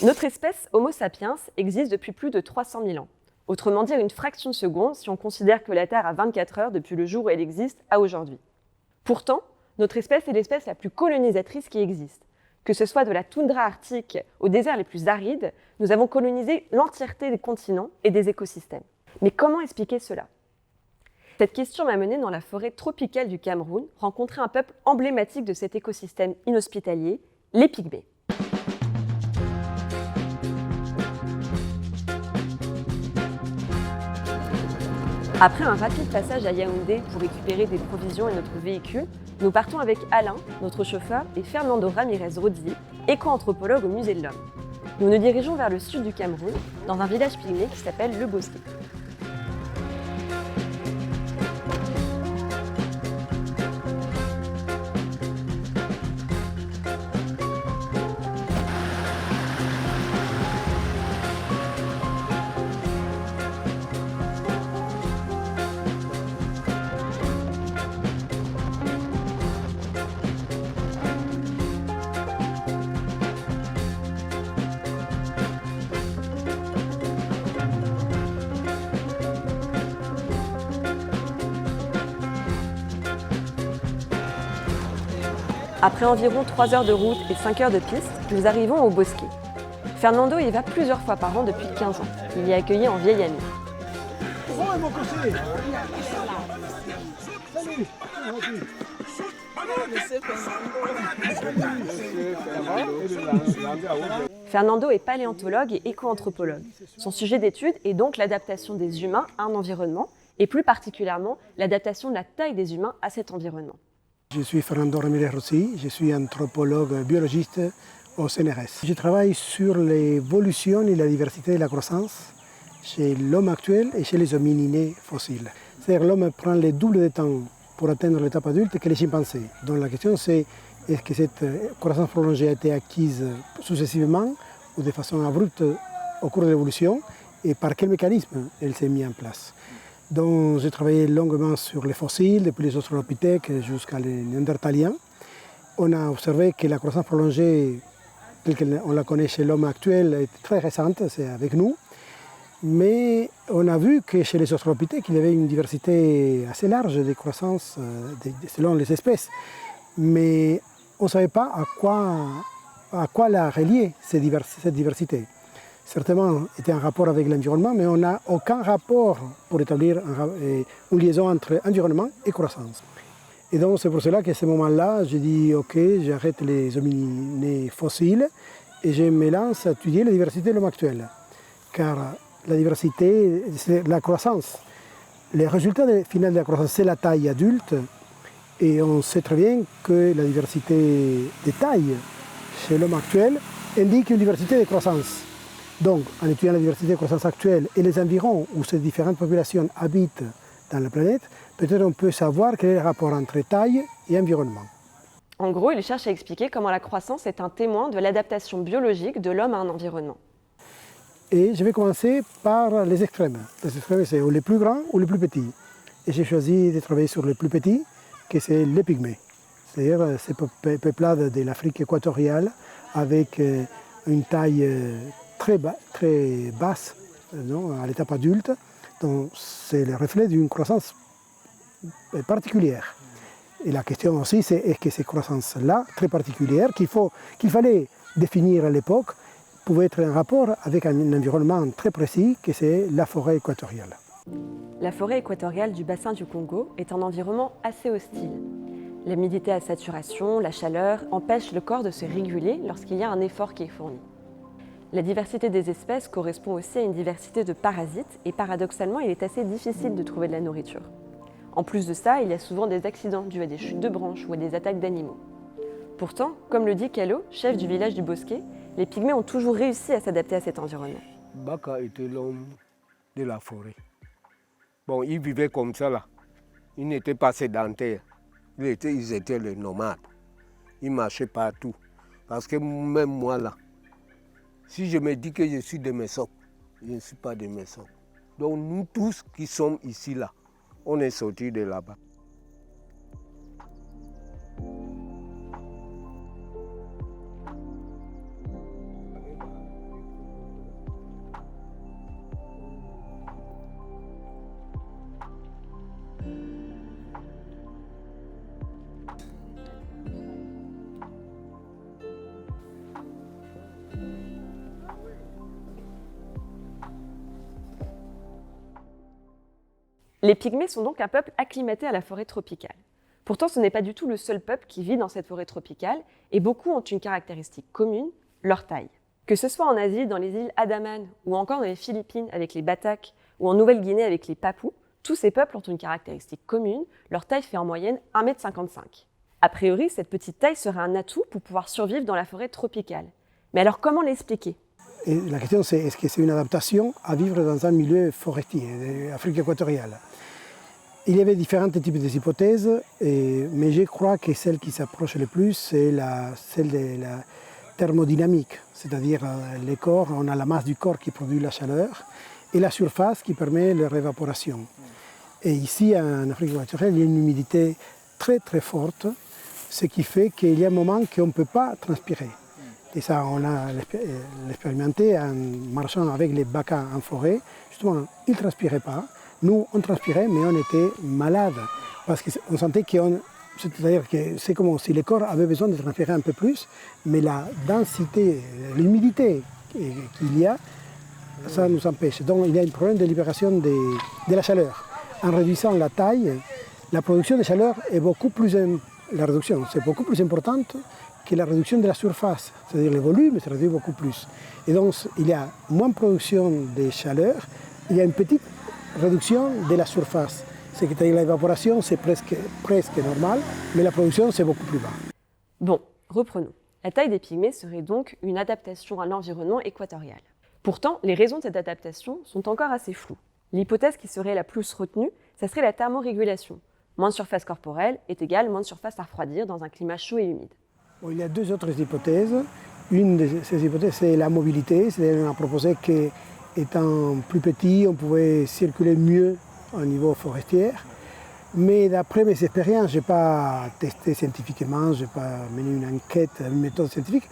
Notre espèce Homo sapiens existe depuis plus de 300 000 ans. Autrement dire, une fraction de seconde si on considère que la Terre a 24 heures depuis le jour où elle existe à aujourd'hui. Pourtant, notre espèce est l'espèce la plus colonisatrice qui existe. Que ce soit de la toundra arctique aux déserts les plus arides, nous avons colonisé l'entièreté des continents et des écosystèmes. Mais comment expliquer cela ? Cette question m'a menée dans la forêt tropicale du Cameroun, rencontrer un peuple emblématique de cet écosystème inhospitalier, les Pygmées. Après un rapide passage à Yaoundé pour récupérer des provisions et notre véhicule, nous partons avec Alain, notre chauffeur, et Fernando Ramirez Rodzi, éco-anthropologue au Musée de l'Homme. Nous nous dirigeons vers le sud du Cameroun, dans un village pygmée qui s'appelle Le Bosquet. Après environ 3 heures de route et 5 heures de piste, nous arrivons au Bosquet. Fernando y va plusieurs fois par an depuis 15 ans. Il y est accueilli en vieil ami. Fernando est paléontologue et éco-anthropologue. Son sujet d'étude est donc l'adaptation des humains à un environnement, et plus particulièrement l'adaptation de la taille des humains à cet environnement. Je suis Fernando Ramirez Rodzi, je suis anthropologue biologiste au CNRS. Je travaille sur l'évolution et la diversité de la croissance chez l'homme actuel et chez les hominidés fossiles. C'est-à-dire l'homme prend le double de temps pour atteindre l'étape adulte que les chimpanzés. Donc la question c'est est-ce que cette croissance prolongée a été acquise successivement ou de façon abrupte au cours de l'évolution et par quel mécanisme elle s'est mise en place. Donc, j'ai travaillé longuement sur les fossiles, depuis les australopithèques jusqu'à les néandertaliens. On a observé que la croissance prolongée, telle qu'on la connaît chez l'homme actuel, est très récente, c'est avec nous. Mais on a vu que chez les australopithèques, il y avait une diversité assez large de croissance selon les espèces. Mais on ne savait pas à quoi la relier, cette diversité. Certainement, était en rapport avec l'environnement, mais on n'a aucun rapport pour établir une liaison entre environnement et croissance. Et donc, c'est pour cela qu'à ce moment-là, j'ai dit, OK, j'arrête les hominidés fossiles et je me lance à étudier la diversité de l'homme actuel. Car la diversité, c'est la croissance. Le résultat final de la croissance, c'est la taille adulte. Et on sait très bien que la diversité des tailles chez l'homme actuel indique une diversité de croissance. Donc, en étudiant la diversité de croissance actuelle et les environs où ces différentes populations habitent dans la planète, peut-être on peut savoir quel est le rapport entre taille et environnement. En gros, il cherche à expliquer comment la croissance est un témoin de l'adaptation biologique de l'homme à un environnement. Et je vais commencer par les extrêmes. Les extrêmes, c'est ou les plus grands ou les plus petits. Et j'ai choisi de travailler sur les plus petits, que c'est les pygmées. C'est-à-dire ces peuplades de l'Afrique équatoriale avec une taille très basse à l'étape adulte. Donc c'est le reflet d'une croissance particulière. Et la question aussi, c'est est-ce que ces croissances-là, très particulières, qu'il fallait définir à l'époque, pouvaient être en rapport avec un environnement très précis, que c'est la forêt équatoriale. La forêt équatoriale du bassin du Congo est un environnement assez hostile. L'humidité à saturation, la chaleur empêchent le corps de se réguler lorsqu'il y a un effort qui est fourni. La diversité des espèces correspond aussi à une diversité de parasites et paradoxalement, il est assez difficile de trouver de la nourriture. En plus de ça, il y a souvent des accidents dus à des chutes de branches ou à des attaques d'animaux. Pourtant, comme le dit Kalo, chef du village du Bosquet, les pygmées ont toujours réussi à s'adapter à cet environnement. Baka était l'homme de la forêt. Bon, il vivait comme ça là. Il n'était pas sédentaire. Ils étaient les nomades. Ils marchaient partout. Parce que même moi là, si je me dis que je suis de Messop, je ne suis pas de Messop. Donc nous tous qui sommes ici là, on est sortis de là-bas. Les pygmées sont donc un peuple acclimaté à la forêt tropicale. Pourtant, ce n'est pas du tout le seul peuple qui vit dans cette forêt tropicale, et beaucoup ont une caractéristique commune, leur taille. Que ce soit en Asie, dans les îles Andaman, ou encore dans les Philippines avec les Batak, ou en Nouvelle-Guinée avec les Papous, tous ces peuples ont une caractéristique commune, leur taille fait en moyenne 1,55 m. A priori, cette petite taille serait un atout pour pouvoir survivre dans la forêt tropicale. Mais alors comment l'expliquer ? Et la question c'est, est-ce que c'est une adaptation à vivre dans un milieu forestier d'Afrique équatoriale? Il y avait différents types d'hypothèses, mais je crois que celle qui s'approche le plus, c'est celle de la thermodynamique. C'est-à-dire le corps, on a la masse du corps qui produit la chaleur et la surface qui permet leur évaporation. Et ici, en Afrique équatoriale, il y a une humidité très très forte, ce qui fait qu'il y a un moment qu'on ne peut pas transpirer. Et ça, on a l'expérimenté en marchant avec les bakas en forêt. Justement, ils ne transpiraient pas. Nous, on transpirait, mais on était malades. Parce qu'on sentait c'est-à-dire que c'est comme si le corps avait besoin de transpirer un peu plus, mais la densité, l'humidité qu'il y a, ça nous empêche. Donc il y a un problème de libération de la chaleur. En réduisant la taille, la production de chaleur est beaucoup plus... La réduction, c'est beaucoup plus importante que la réduction de la surface, c'est-à-dire le volume se réduit beaucoup plus. Et donc il y a moins de production de chaleur, il y a une petite réduction de la surface. C'est-à-dire l'évaporation c'est presque normal, mais la production c'est beaucoup plus bas. Bon, reprenons. La taille des pygmées serait donc une adaptation à l'environnement équatorial. Pourtant, les raisons de cette adaptation sont encore assez floues. L'hypothèse qui serait la plus retenue, ça serait la thermorégulation. Moins de surface corporelle est égale moins de surface à refroidir dans un climat chaud et humide. Bon, il y a deux autres hypothèses. Une de ces hypothèses, c'est la mobilité. C'est-à-dire qu'on a proposé qu'étant plus petit, on pouvait circuler mieux au niveau forestier. Mais d'après mes expériences, je n'ai pas testé scientifiquement, je n'ai pas mené une enquête, une méthode scientifique.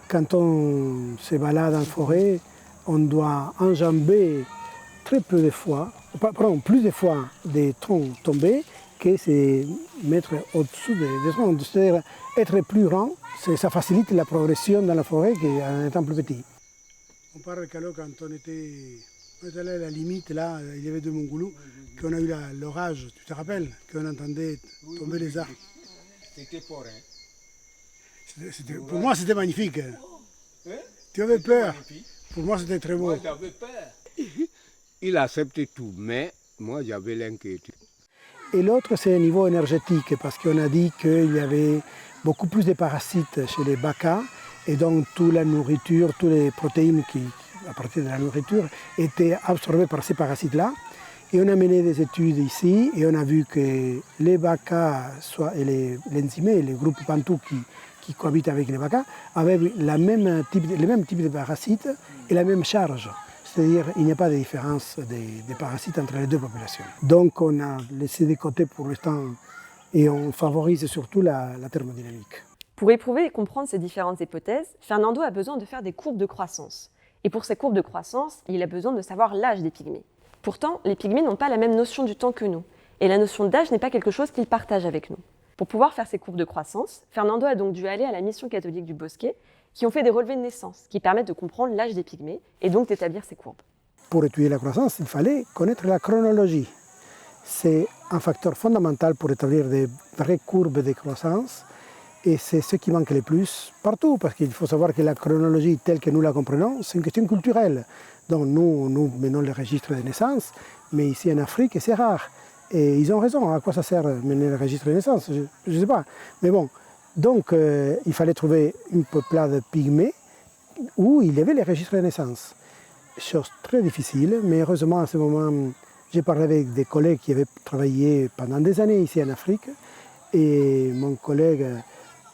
Quand on se balade en forêt, on doit enjamber très peu de fois, pardon, plus de fois des troncs tombés que c'est mettre au-dessous des troncs. C'est-à-dire être plus grand, ça facilite la progression dans la forêt qu'en étant plus petit. On parle de Kalo quand on était allé à la limite, là, il y avait de Mongoulou, qu'on a eu l'orage, tu te rappelles, qu'on entendait tomber les arbres. C'était fort, hein? Pour moi, c'était magnifique. Tu avais peur? Pour moi, c'était très beau. Moi, j'avais peur. Il acceptait tout, mais moi, j'avais l'inquiétude. Et l'autre, c'est au niveau énergétique, parce qu'on a dit qu'il y avait beaucoup plus de parasites chez les bakas, et donc toute la nourriture, toutes les protéines qui, à partir de la nourriture, étaient absorbées par ces parasites-là. Et on a mené des études ici, et on a vu que les bakas, et les enzymés, les groupes pantous qui cohabitent avec les bakas, avaient le même type de parasites et la même charge. C'est-à-dire qu'il n'y a pas de différence des parasites entre les deux populations. Donc on a laissé de côté pour l'instant et on favorise surtout la thermodynamique. Pour éprouver et comprendre ces différentes hypothèses, Fernando a besoin de faire des courbes de croissance. Et pour ces courbes de croissance, il a besoin de savoir l'âge des pygmées. Pourtant, les pygmées n'ont pas la même notion du temps que nous, et la notion d'âge n'est pas quelque chose qu'ils partagent avec nous. Pour pouvoir faire ces courbes de croissance, Fernando a donc dû aller à la mission catholique du Bosquet, qui ont fait des relevés de naissance, qui permettent de comprendre l'âge des pygmées et donc d'établir ces courbes. Pour étudier la croissance, il fallait connaître la chronologie. C'est un facteur fondamental pour établir des vraies courbes de croissance et c'est ce qui manque le plus partout, parce qu'il faut savoir que la chronologie telle que nous la comprenons, c'est une question culturelle. Donc nous menons le registre de naissance, mais ici en Afrique, c'est rare. Et ils ont raison, à quoi ça sert mener le registre de naissance? Je ne sais pas. Mais bon, donc il fallait trouver une peuplade pygmée où il y avait les registres de naissance. Chose très difficile, mais heureusement à ce moment, j'ai parlé avec des collègues qui avaient travaillé pendant des années ici en Afrique. Et mon collègue,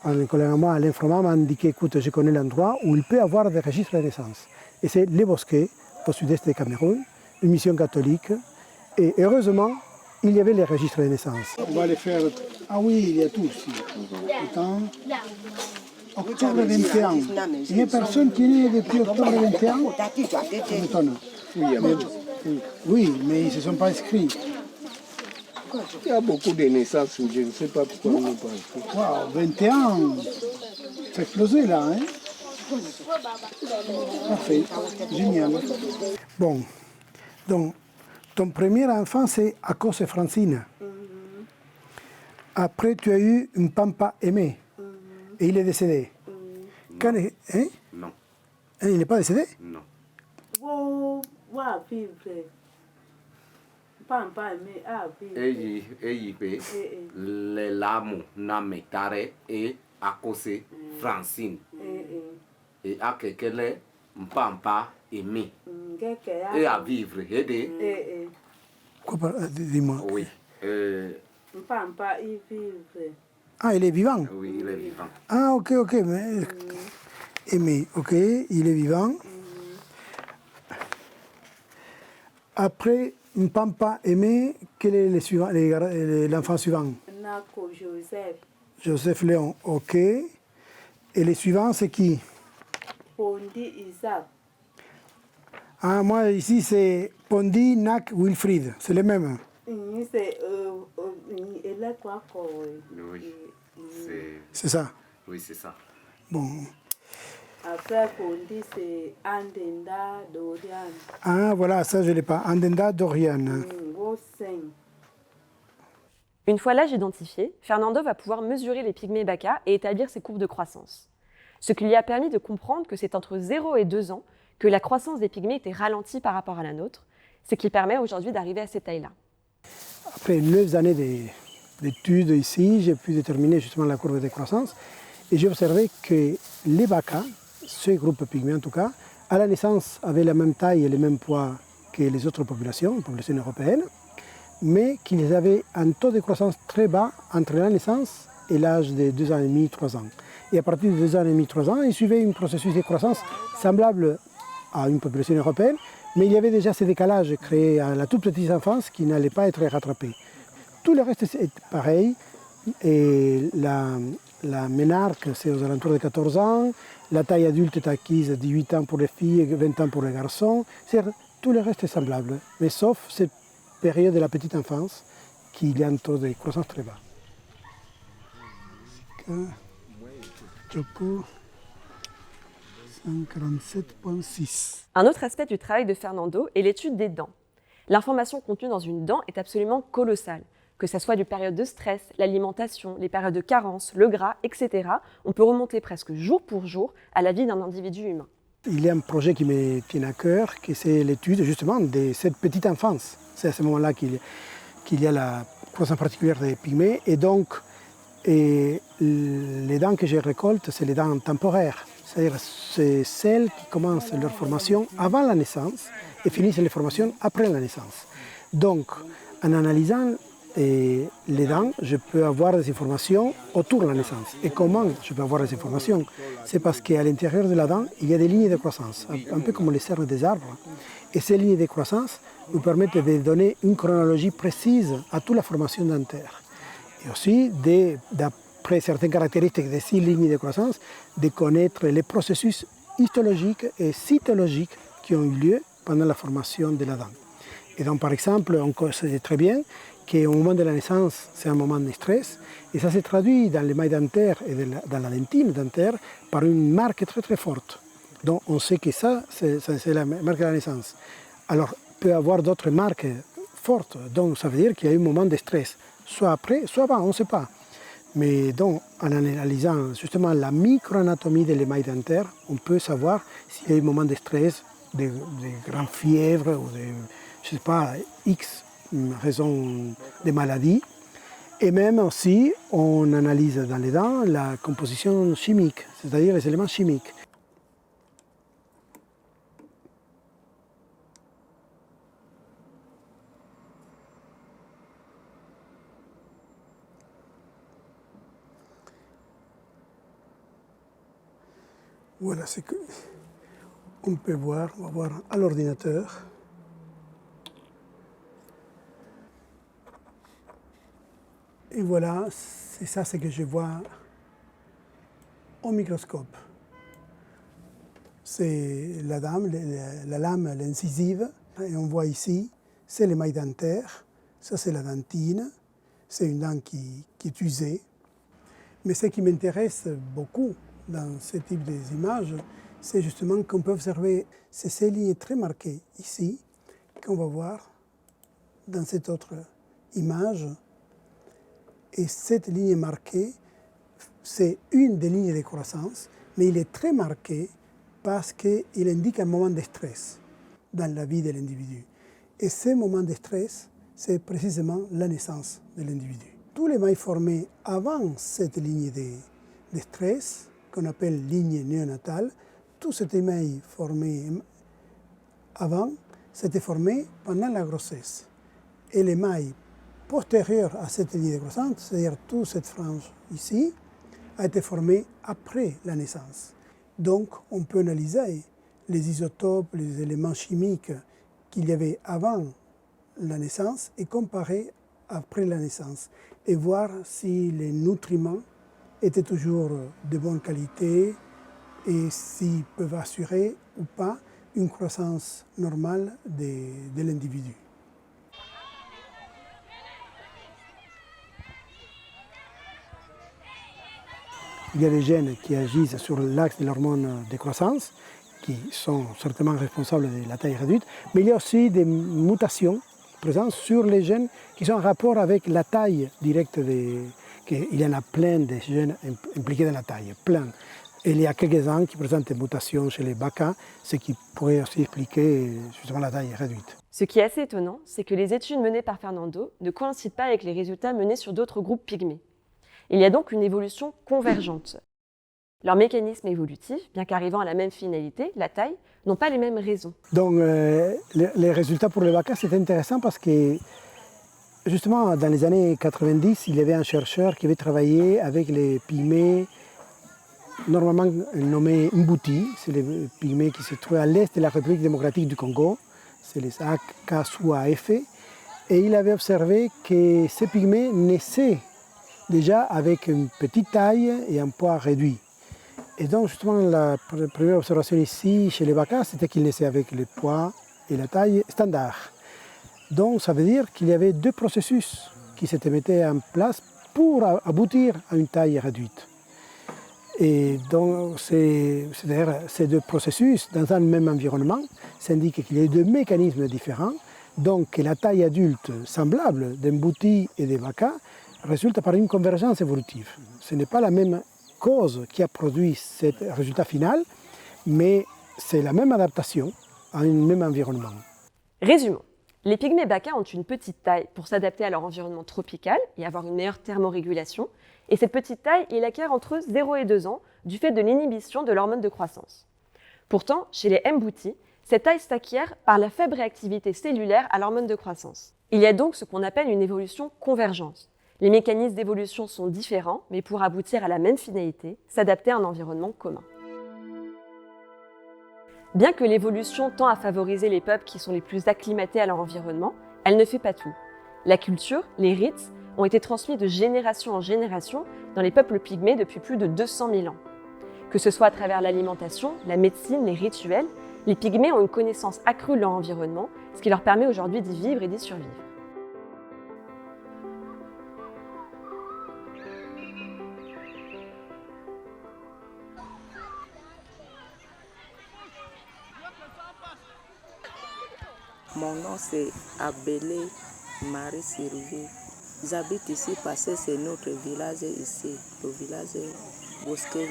un collègue à moi, Alain Froment, m'a indiqué, écoute, je connais l'endroit où il peut avoir des registres de naissance. Et c'est les Bosquets, au sud-est du Cameroun, une mission catholique. Et heureusement, il y avait les registres de naissance. On va les faire. Ah oui, il y a tout ici. Attends. Octobre 21. Il y a personne qui est né depuis octobre 21. Ça m'étonne. Oui, mais ils ne se sont pas inscrits. Il y a beaucoup de naissances, je ne sais pas pourquoi on ne parle pas. Wow, 21. C'est explosé là, hein? Parfait, génial. Bon, donc ton premier enfant c'est Akos et Francine. Après tu as eu une pampa aimée et il est décédé. Quand, hein? Non. Hein, il n'est pas décédé? Non. Eyipe, les lames nametare et Akose Francine. Et à quelqu'un mpampa aimé. Et à vivre, aider. Quoi, dis-moi. Oui. Ah, il est vivant? Oui, il est vivant. Ah, ok, mais... Aimé, ok, il est vivant. Après Mpampa aimé, quel est l'enfant suivant? Nako Joseph. Joseph Léon, ok. Et les suivants, c'est qui? Pondi Isaac. Ah, moi, ici, c'est Pondi, Nak, Wilfried. C'est les mêmes. C'est Oui, C'est ça. oui, c'est ça. Bon. Après Pondi, c'est Andenda Dorian. Ah, voilà, ça, je ne l'ai pas. Andenda Dorian. Une fois l'âge identifié, Fernando va pouvoir mesurer les pygmées Baka et établir ses courbes de croissance. Ce qui lui a permis de comprendre que c'est entre 0 et 2 ans que la croissance des pygmées était ralentie par rapport à la nôtre, ce qui permet aujourd'hui d'arriver à cette taille-là. Après 9 années d'études ici, j'ai pu déterminer justement la courbe de croissance et j'ai observé que les Baka, ce groupe pygmée en tout cas, à la naissance avaient la même taille et le même poids que les autres populations européennes, mais qu'ils avaient un taux de croissance très bas entre la naissance et l'âge de 2 ans et demi, 3 ans. Et à partir de 2 ans et demi, 3 ans, ils suivaient un processus de croissance semblable à une population européenne, mais il y avait déjà ces décalages créés à la toute petite enfance qui n'allaient pas être rattrapés. Tout le reste est pareil, et la ménarque, c'est aux alentours de 14 ans, la taille adulte est acquise 18 ans pour les filles et 20 ans pour les garçons. Tout le reste est semblable, mais sauf cette période de la petite enfance qui y a un taux de croissance très bas. Choco 147,6. Un autre aspect du travail de Fernando est l'étude des dents. L'information contenue dans une dent est absolument colossale. Que ce soit du période de stress, l'alimentation, les périodes de carence, le gras, etc., on peut remonter presque jour pour jour à la vie d'un individu humain. Il y a un projet qui me tient à cœur, qui c'est l'étude justement de cette petite enfance. C'est à ce moment-là qu'il y a la croissance particulière des pygmées. Et donc, les dents que je récolte, c'est les dents temporaires. C'est-à-dire c'est celles qui commencent leur formation avant la naissance et finissent les formations après la naissance. Donc, en analysant les dents, je peux avoir des informations autour de la naissance. Et comment je peux avoir des informations? C'est parce qu'à l'intérieur de la dent, il y a des lignes de croissance, un peu comme les cernes des arbres. Et ces lignes de croissance nous permettent de donner une chronologie précise à toute la formation dentaire. Et aussi, d'après certaines caractéristiques de ces lignes de croissance, de connaître les processus histologiques et cytologiques qui ont eu lieu pendant la formation de la dent. Et donc, par exemple, on sait très bien qu'au moment de la naissance, c'est un moment de stress, et ça se traduit dans l'émail dentaire et dans la dentine dentaire par une marque très très forte. Donc on sait que ça, c'est la marque de la naissance. Alors, il peut y avoir d'autres marques fortes, donc ça veut dire qu'il y a eu un moment de stress, soit après, soit avant, on ne sait pas. Mais donc, en analysant justement la microanatomie de l'émail dentaire, on peut savoir s'il y a eu un moment de stress, de grande fièvre ou de, je ne sais pas, X raison des maladies. Et même aussi, on analyse dans les dents la composition chimique, c'est-à-dire les éléments chimiques. Voilà ce qu'on peut voir, on va voir à l'ordinateur. Et voilà, c'est ça ce que je vois au microscope. C'est la lame, l'incisive, et on voit ici, c'est l'émail dentaire, ça c'est la dentine, c'est une dent qui est usée. Mais ce qui m'intéresse beaucoup dans ce type d'images, c'est justement qu'on peut observer ces lignes très marquées ici, qu'on va voir dans cette autre image. Et cette ligne marquée, c'est une des lignes de croissance, mais il est très marqué parce qu'il indique un moment de stress dans la vie de l'individu. Et ce moment de stress, c'est précisément la naissance de l'individu. Tous les mailles formés avant cette ligne de stress, qu'on appelle ligne néonatale, tout cet émail formé avant, s'était formé pendant la grossesse. Et l'émail postérieur à cette ligne de croissance, c'est-à-dire toute cette frange ici, a été formé après la naissance. Donc, on peut analyser les isotopes, les éléments chimiques qu'il y avait avant la naissance et comparer après la naissance et voir si les nutriments étaient toujours de bonne qualité et s'ils peuvent assurer ou pas une croissance normale de l'individu. Il y a des gènes qui agissent sur l'axe de l'hormone de croissance, qui sont certainement responsables de la taille réduite, mais il y a aussi des mutations présentes sur les gènes qui sont en rapport avec la taille directe. Il y en a plein de gènes impliqués dans la taille, plein. Et il y a quelques-uns qui présentent des mutations chez les bacas, ce qui pourrait aussi expliquer justement la taille réduite. Ce qui est assez étonnant, c'est que les études menées par Fernando ne coïncident pas avec les résultats menés sur d'autres groupes pygmées. Il y a donc une évolution convergente. Leurs mécanismes évolutifs, bien qu'arrivant à la même finalité, la taille, n'ont pas les mêmes raisons. Donc les résultats pour les bacas, c'est intéressant parce que justement dans les années 90, il y avait un chercheur qui avait travaillé avec les pygmées normalement nommés Mbuti, c'est les pygmées qui se trouvent à l'est de la République démocratique du Congo, c'est les Akasuaefe, et il avait observé que ces pygmées naissaient déjà avec une petite taille et un poids réduit. Et donc justement la première observation ici chez les bacas, c'était qu'ils naissaient avec le poids et la taille standard. Donc ça veut dire qu'il y avait deux processus qui s'étaient mis en place pour aboutir à une taille réduite. Et donc c'est-à-dire ces deux processus dans un même environnement, ça indique qu'il y a deux mécanismes différents, donc que la taille adulte semblable d'Mbuti et des bacas résulte par une convergence évolutive. Ce n'est pas la même cause qui a produit ce résultat final, mais c'est la même adaptation à un même environnement. Résumons. Les pygmées bacas ont une petite taille pour s'adapter à leur environnement tropical et avoir une meilleure thermorégulation. Et cette petite taille, ils l'acquièrent entre 0 et 2 ans du fait de l'inhibition de l'hormone de croissance. Pourtant, chez les Mbuti, cette taille s'acquiert par la faible réactivité cellulaire à l'hormone de croissance. Il y a donc ce qu'on appelle une évolution convergente. Les mécanismes d'évolution sont différents, mais pour aboutir à la même finalité, s'adapter à un environnement commun. Bien que l'évolution tend à favoriser les peuples qui sont les plus acclimatés à leur environnement, elle ne fait pas tout. La culture, les rites, ont été transmis de génération en génération dans les peuples pygmées depuis plus de 200 000 ans. Que ce soit à travers l'alimentation, la médecine, les rituels, les pygmées ont une connaissance accrue de leur environnement, ce qui leur permet aujourd'hui d'y vivre et d'y survivre. Mon nom c'est Abélé Marie Sylvie. J'habite ici parce que c'est notre village ici, le village Bosquet,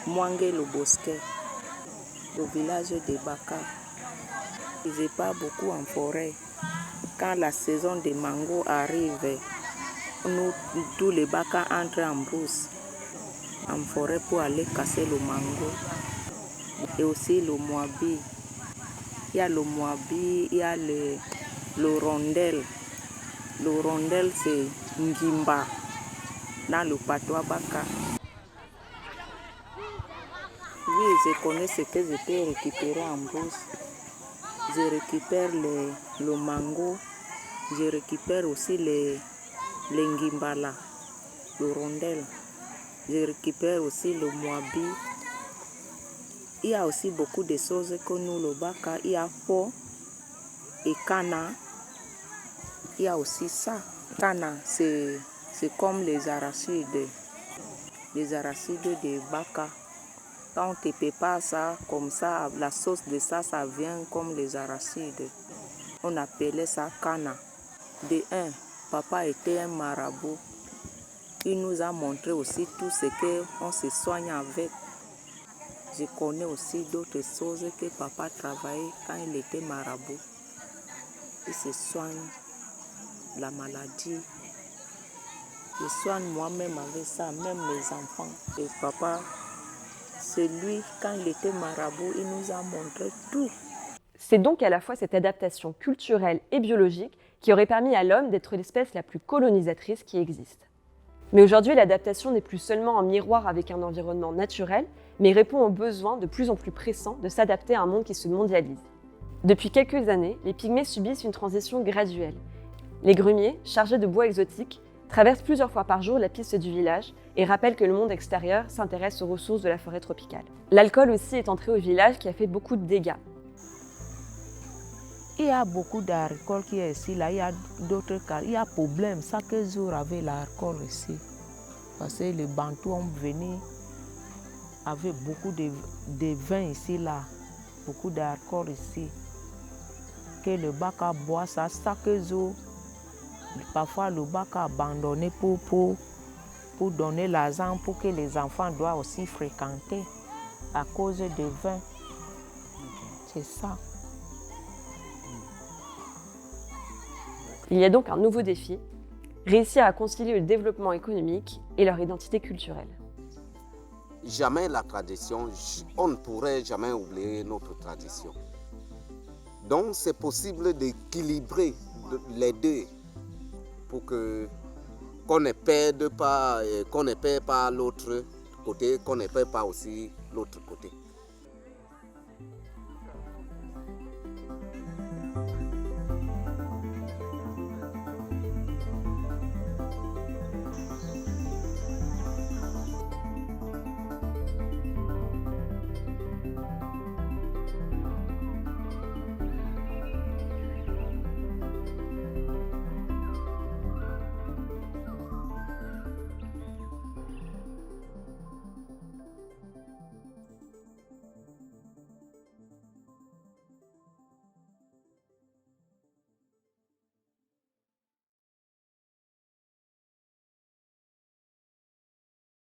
Mwangue le Bosquet, le village des Bacas. Je ne vais pas beaucoup en forêt. Quand la saison des mangos arrive, nous, tous les Baka entrent en brousse, en forêt pour aller casser le mango. Et aussi le moabi. Il y a le moabi, il y a le rondel. Le rondel, c'est ngimba dans le patois Baka. Oui, je connais ce que je peux récupérer en brousse. Je récupère le mango, je récupère aussi les ngimbala, le rondel. Je récupère aussi le moabi. Il y a aussi beaucoup de choses que nous, le Baka, il y a faux et cana. Il y a aussi ça. Cana, c'est comme les arachides. Les arachides de Baka. Quand on te prépare ça comme ça, la sauce de ça, ça vient comme les arachides. On appelait ça cana. De un, papa était un marabout. Il nous a montré aussi tout ce qu'on se soigne avec. Je connais aussi d'autres choses que papa travaillait quand il était marabout. Il se soigne la maladie. Je soigne moi-même avec ça, même mes enfants. Et papa, c'est lui, quand il était marabout, il nous a montré tout. C'est donc à la fois cette adaptation culturelle et biologique qui aurait permis à l'homme d'être l'espèce la plus colonisatrice qui existe. Mais aujourd'hui, l'adaptation n'est plus seulement en miroir avec un environnement naturel, mais répond aux besoins de plus en plus pressants de s'adapter à un monde qui se mondialise. Depuis quelques années, les pygmées subissent une transition graduelle. Les grumiers, chargés de bois exotiques, traversent plusieurs fois par jour la piste du village et rappellent que le monde extérieur s'intéresse aux ressources de la forêt tropicale. L'alcool aussi est entré au village qui a fait beaucoup de dégâts. Il y a beaucoup d'alcool qui est ici, là, il y a d'autres cas. Il y a problème, chaque jour avec l'alcool ici. Parce que les Bantous ont venu avec beaucoup de vin ici, là. Beaucoup d'alcool ici. Que le Baka boit ça chaque jour. Parfois, le Baka a abandonné pour donner l'argent pour que les enfants doivent aussi fréquenter à cause du vin. C'est ça. Il y a donc un nouveau défi, réussir à concilier le développement économique et leur identité culturelle. Jamais la tradition, on ne pourrait jamais oublier notre tradition. Donc c'est possible d'équilibrer les deux pour qu'on ne perde pas l'autre côté, qu'on ne perde pas aussi l'autre côté.